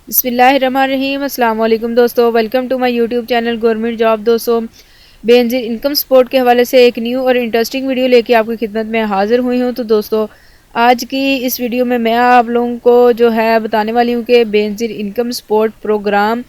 بسم اللہ الرحمن الرحیم۔ السلام علیکم دوستو، welcome to my YouTube channel government job. دوستو، بے نظیر انکم سپورٹ کے حوالے سے ایک نیو اور انٹرسٹنگ ویڈیو لے کے آپ کی خدمت میں حاضر ہوئی ہوں۔ تو دوستو، آج کی اس ویڈیو میں آپ لوگوں کو جو ہے بتانے والی ہوں کہ بے نظیر انکم سپورٹ پروگرام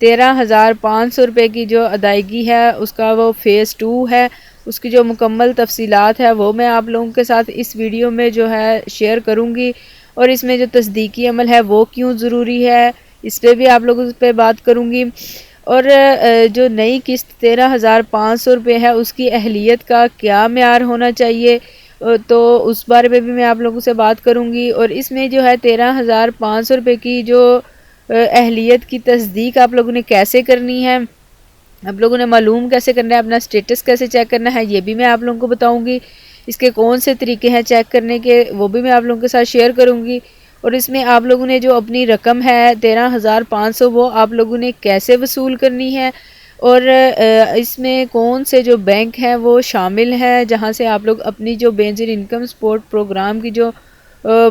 13,500 روپے کی جو ادائیگی ہے اس کا وہ فیز 2 ہے، اس کی جو مکمل تفصیلات ہے وہ میں آپ لوگوں کے ساتھ اس ویڈیو میں جو ہے شیئر کروں گی، اور اس میں جو تصدیقی عمل ہے وہ کیوں ضروری ہے اس پہ بھی آپ لوگوں پہ بات کروں گی، اور جو نئی قسط 13,500 روپے ہے اس کی اہلیت کا کیا معیار ہونا چاہیے، تو اس بارے میں بھی میں آپ لوگوں سے بات کروں گی۔ اور اس میں جو ہے 13,500 روپے کی جو اہلیت کی تصدیق آپ لوگوں نے کیسے کرنی ہے، آپ لوگوں نے معلوم کیسے کرنا ہے، اپنا سٹیٹس کیسے چیک کرنا ہے، یہ بھی میں آپ لوگوں کو بتاؤں گی۔ اس کے کون سے طریقے ہیں چیک کرنے کے، وہ بھی میں آپ لوگوں کے ساتھ شیئر کروں گی۔ اور اس میں آپ لوگوں نے جو اپنی رقم ہے 13,500 وہ آپ لوگوں نے کیسے وصول کرنی ہے، اور اس میں کون سے جو بینک ہیں وہ شامل ہیں جہاں سے آپ لوگ اپنی جو بے نظیر انکم سپورٹ پروگرام کی جو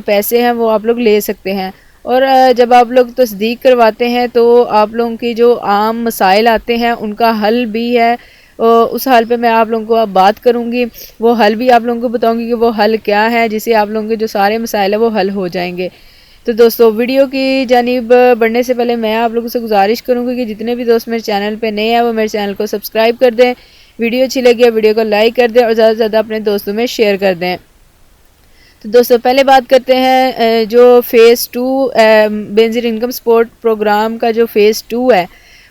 پیسے ہیں وہ آپ لوگ لے سکتے ہیں۔ اور جب آپ لوگ تصدیق کرواتے ہیں تو آپ لوگوں کی جو عام مسائل آتے ہیں ان کا حل بھی ہے، اس حل پہ میں آپ لوگوں کو اب بات کروں گی، وہ حل بھی آپ لوگوں کو بتاؤں گی کہ وہ حل کیا ہے جسے آپ لوگوں کے جو سارے مسائل ہیں وہ حل ہو جائیں گے۔ تو دوستو، ویڈیو کی جانب بڑھنے سے پہلے میں آپ لوگوں سے گزارش کروں گی کہ جتنے بھی دوست میرے چینل پہ نئے ہیں وہ میرے چینل کو سبسکرائب کر دیں، ویڈیو اچھی لگی ہے ویڈیو کو لائک کر دیں اور زیادہ سے زیادہ اپنے دوستوں میں شیئر کر دیں۔ تو دوستو، پہلے بات کرتے ہیں جو فیز 2 بے نظیر انکم سپورٹ پروگرام کا جو فیز 2 ہے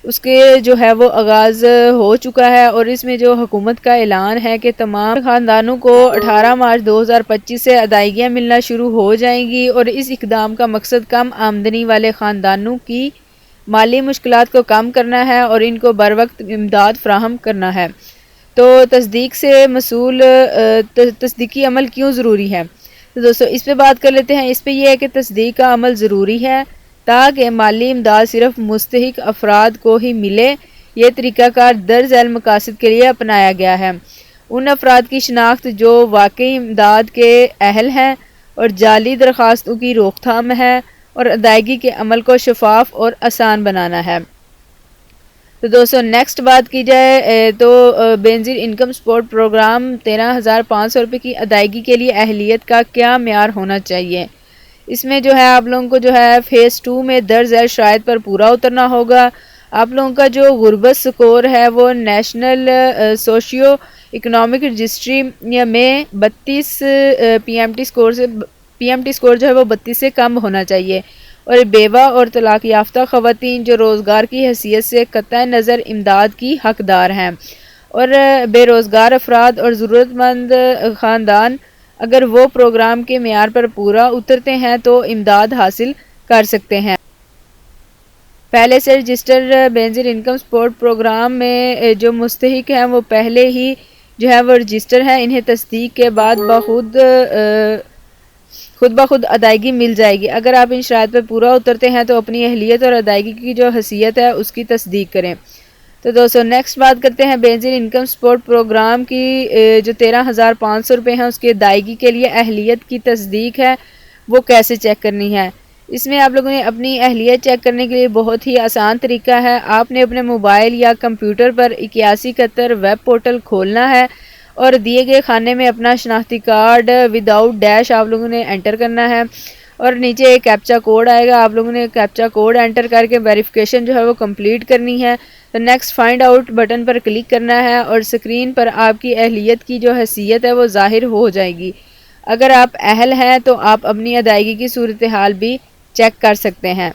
اس کے جو ہے وہ آغاز ہو چکا ہے، اور اس میں جو حکومت کا اعلان ہے کہ تمام خاندانوں کو 18 مارچ 2025 سے ادائیگیاں ملنا شروع ہو جائیں گی، اور اس اقدام کا مقصد کم آمدنی والے خاندانوں کی مالی مشکلات کو کم کرنا ہے اور ان کو بروقت امداد فراہم کرنا ہے۔ تو تصدیق سے مسئول تصدیقی عمل کیوں ضروری ہے؟ تو دوستو، اس پہ بات کر لیتے ہیں۔ اس پہ یہ ہے کہ تصدیق کا عمل ضروری ہے تاکہ مالی امداد صرف مستحق افراد کو ہی ملے۔ یہ طریقہ کار درج ذیل مقاصد کے لیے اپنایا گیا ہے: ان افراد کی شناخت جو واقعی امداد کے اہل ہیں، اور جعلی درخواستوں کی روک تھام ہے، اور ادائیگی کے عمل کو شفاف اور آسان بنانا ہے۔ تو دوستو، نیکسٹ بات کی جائے تو بے نظیر انکم سپورٹ پروگرام 13,500 روپے کی ادائیگی کے لیے اہلیت کا کیا معیار ہونا چاہیے۔ اس میں جو ہے آپ لوگوں کو جو ہے فیز 2 میں درج ذیل شرائط پر پورا اترنا ہوگا۔ آپ لوگوں کا جو غربت سکور ہے وہ نیشنل سوشیو اکنامک رجسٹری میں 32 پی ایم ٹی سکور جو ہے وہ 32 سے کم ہونا چاہیے، اور بیوہ اور طلاق یافتہ خواتین جو روزگار کی حیثیت سے قطع نظر امداد کی حقدار ہیں، اور بے روزگار افراد اور ضرورت مند خاندان اگر وہ پروگرام کے معیار پر پورا اترتے ہیں تو امداد حاصل کر سکتے ہیں۔ پہلے سے رجسٹر بے نظیر انکم سپورٹ پروگرام میں جو مستحق ہیں وہ پہلے ہی جو ہے وہ رجسٹر ہیں، انہیں تصدیق کے بعد خود بخود ادائیگی مل جائے گی۔ اگر آپ ان شرائط پر پورا اترتے ہیں تو اپنی اہلیت اور ادائیگی کی جو حیثیت ہے اس کی تصدیق کریں۔ تو دوستو، نیکسٹ بات کرتے ہیں بے نظیر انکم سپورٹ پروگرام کی جو 13,500 روپے ہیں اس کی ادائیگی کے لیے اہلیت کی تصدیق ہے وہ کیسے چیک کرنی ہے۔ اس میں آپ لوگوں نے اپنی اہلیت چیک کرنے کے لیے بہت ہی آسان طریقہ ہے۔ آپ نے اپنے موبائل یا کمپیوٹر پر 8171 ویب پورٹل کھولنا ہے، اور دیے گئے خانے میں اپنا شناختی کارڈ وداؤٹ ڈیش آپ لوگوں نے انٹر کرنا ہے، اور نیچے ایک کیپچا کوڈ آئے گا، آپ لوگوں نے کیپچا کوڈ انٹر کر کے ویریفیکیشن جو ہے وہ کمپلیٹ کرنی ہے۔ تو نیکسٹ فائنڈ آؤٹ بٹن پر کلک کرنا ہے، اور اسکرین پر آپ کی اہلیت کی جو حیثیت ہے وہ ظاہر ہو جائے گی۔ اگر آپ اہل ہیں تو آپ اپنی ادائیگی کی صورتحال بھی چیک کر سکتے ہیں۔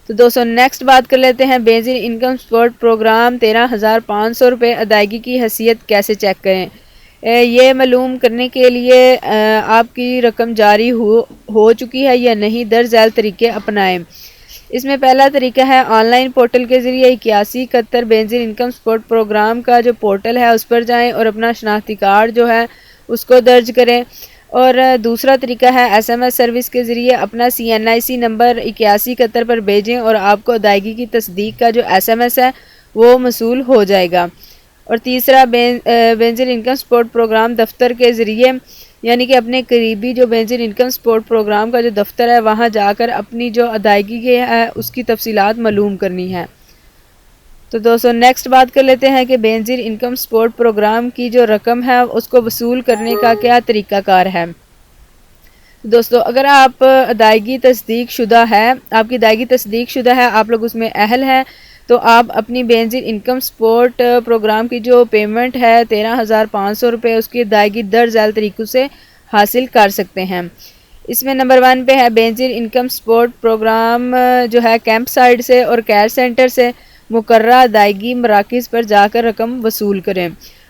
تو دوستو، نیکسٹ بات کر لیتے ہیں بے نظیر انکم سپورٹ پروگرام 13,500 روپے ادائیگی کی حیثیت کیسے چیک کریں۔ یہ معلوم کرنے کے لیے آپ کی رقم جاری ہو چکی ہے یا نہیں درج ذیل طریقے اپنائیں۔ اس میں پہلا طریقہ ہے آن لائن پورٹل کے ذریعے 8171 بے نظیر انکم سپورٹ پروگرام کا جو پورٹل ہے اس پر جائیں اور اپنا شناختی کارڈ جو ہے اس کو درج کریں۔ اور دوسرا طریقہ ہے SMS سروس کے ذریعے اپنا CNIC نمبر 8171 پر بھیجیں اور آپ کو ادائیگی کی تصدیق کا جو SMS ہے وہ موصول ہو جائے گا۔ اور تیسرا بے نظیر انکم سپورٹ پروگرام دفتر کے ذریعے یعنی کہ اپنے قریبی جو بینظیر انکم سپورٹ پروگرام کا جو دفتر ہے وہاں جا کر اپنی جو ادائیگی کی ہے اس کی تفصیلات معلوم کرنی ہے۔ تو دوستو نیکسٹ بات کر لیتے ہیں کہ بینظیر انکم سپورٹ پروگرام کی جو رقم ہے اس کو وصول کرنے کا کیا طریقہ کار ہے۔ دوستو اگر آپ ادائیگی تصدیق شدہ ہے، آپ کی ادائیگی تصدیق شدہ ہے، آپ لوگ اس میں اہل ہیں، تو آپ اپنی بینظیر انکم سپورٹ پروگرام کی جو پیمنٹ ہے 13,500 روپے، اس کی ادائیگی درج ذیل طریقوں سے حاصل کر سکتے ہیں۔ اس میں نمبر 1 پہ ہے بینظیر انکم سپورٹ پروگرام جو ہے کیمپ سائٹ سے اور کیئر سینٹر سے مقررہ ادائیگی مراکز پر جا کر رقم وصول کریں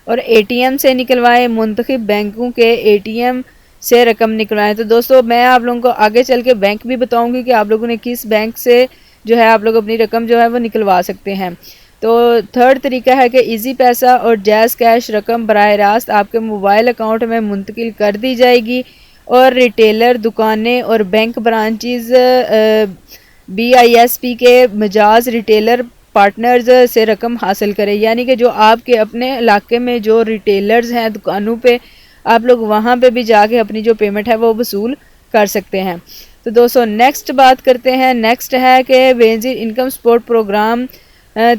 اور اے ٹی ایم سے نکلوائیں، منتخب بینکوں کے اے ٹی ایم سے رقم نکلوائیں۔ تو دوستو میں آپ لوگوں کو آگے چل کے بینک بھی بتاؤں گی کہ آپ لوگوں نے کس بینک سے جو ہے آپ لوگ اپنی رقم جو ہے وہ نکلوا سکتے ہیں۔ تو تھرڈ طریقہ ہے کہ ایزی پیسہ اور جیز کیش رقم براہ راست آپ کے موبائل اکاؤنٹ میں منتقل کر دی جائے گی اور ریٹیلر دکانیں اور بینک برانچز BISP کے مجاز ریٹیلر پارٹنرز سے رقم حاصل کریں، یعنی کہ جو آپ کے اپنے علاقے میں جو ریٹیلرز ہیں دکانوں پہ، آپ لوگ وہاں پہ بھی جا کے اپنی جو پیمنٹ ہے وہ وصول کر سکتے ہیں۔ تو دوستو نیکسٹ بات کرتے ہیں، نیکسٹ ہے کہ بینظیر انکم سپورٹ پروگرام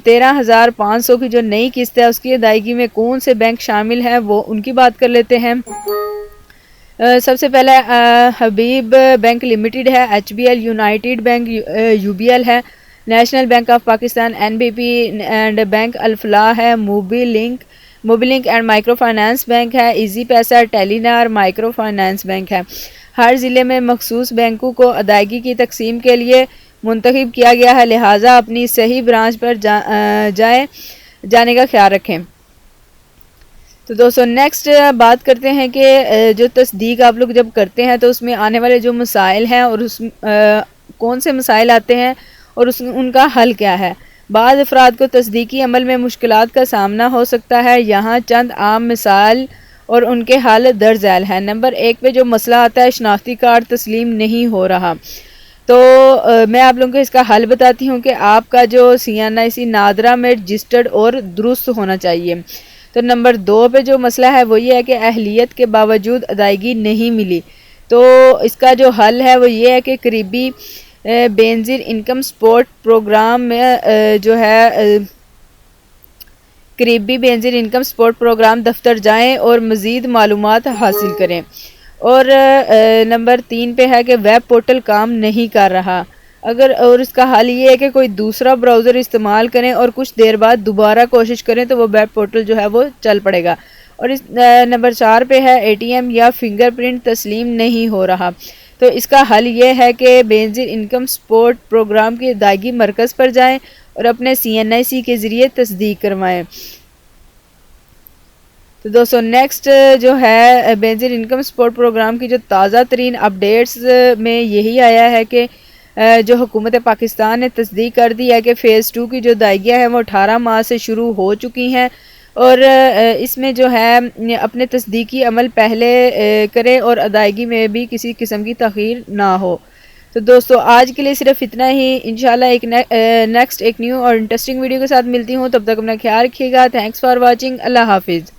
13,500 کی جو نئی قسط ہے اس کی ادائیگی میں کون سے بینک شامل ہیں وہ ان کی بات کر لیتے ہیں۔ سب سے پہلے حبیب بینک لمیٹڈ ہے، HBL، یونائٹڈ بینک UBL ہے، national bank of Pakistan NBP and bank الفلاح ہے، Mobi link and micro finance bank ہے، ایزی پیسہ، ٹیلی نار مائکرو فائنانس بینک ہے۔ ہر ضلع میں مخصوص بینکوں کو ادائیگی کی تقسیم کے لیے منتخب کیا گیا ہے، لہٰذا اپنی صحیح برانچ پر جانے کا خیال رکھیں۔ تو دوستو نیکسٹ بات کرتے ہیں کہ جو تصدیق آپ لوگ جب کرتے ہیں تو اس میں آنے والے جو مسائل ہیں اور کون سے مسائل آتے ہیں اور ان کا حل کیا ہے۔ بعض افراد کو تصدیقی عمل میں مشکلات کا سامنا ہو سکتا ہے، یہاں چند عام مسائل اور ان کے حل درج ذیل ہیں۔ نمبر 1 پہ جو مسئلہ آتا ہے شناختی کارڈ تسلیم نہیں ہو رہا، تو میں آپ لوگوں کو اس کا حل بتاتی ہوں کہ آپ کا جو CNIC نادرا میں رجسٹرڈ اور درست ہونا چاہیے۔ تو نمبر 2 پہ جو مسئلہ ہے وہ یہ ہے کہ اہلیت کے باوجود ادائیگی نہیں ملی، تو اس کا جو حل ہے وہ یہ ہے کہ قریبی بینظیر انکم سپورٹ پروگرام میں جو ہے قریبی بینظیر انکم سپورٹ پروگرام دفتر جائیں اور مزید معلومات حاصل کریں۔ اور نمبر 3 پہ ہے کہ ویب پورٹل کام نہیں کر رہا، اور اس کا حل یہ ہے کہ کوئی دوسرا براؤزر استعمال کریں اور کچھ دیر بعد دوبارہ کوشش کریں تو وہ ویب پورٹل جو ہے وہ چل پڑے گا۔ اور اس نمبر 4 پہ ہے ATM یا فنگر پرنٹ تسلیم نہیں ہو رہا، تو اس کا حل یہ ہے کہ بینظیر انکم سپورٹ پروگرام کی ادائیگی مرکز پر جائیں اور اپنے CNIC کے ذریعے تصدیق کروائیں۔ تو دوستو نیکسٹ جو ہے بینظیر انکم سپورٹ پروگرام کی جو تازہ ترین اپڈیٹس میں یہی آیا ہے کہ جو حکومت پاکستان نے تصدیق کر دی ہے کہ فیز 2 کی جو ادائیگیاں ہیں وہ 18 ماہ سے شروع ہو چکی ہیں، اور اس میں جو ہے اپنے تصدیقی عمل پہلے کریں اور ادائیگی میں بھی کسی قسم کی تاخیر نہ ہو۔ تو دوستو آج کے لیے صرف اتنا ہی، انشاءاللہ ایک نیو اور انٹرسٹنگ ویڈیو کے ساتھ ملتی ہوں، تب تک اپنا خیال رکھیے گا۔ تھینکس فار واچنگ، اللہ حافظ۔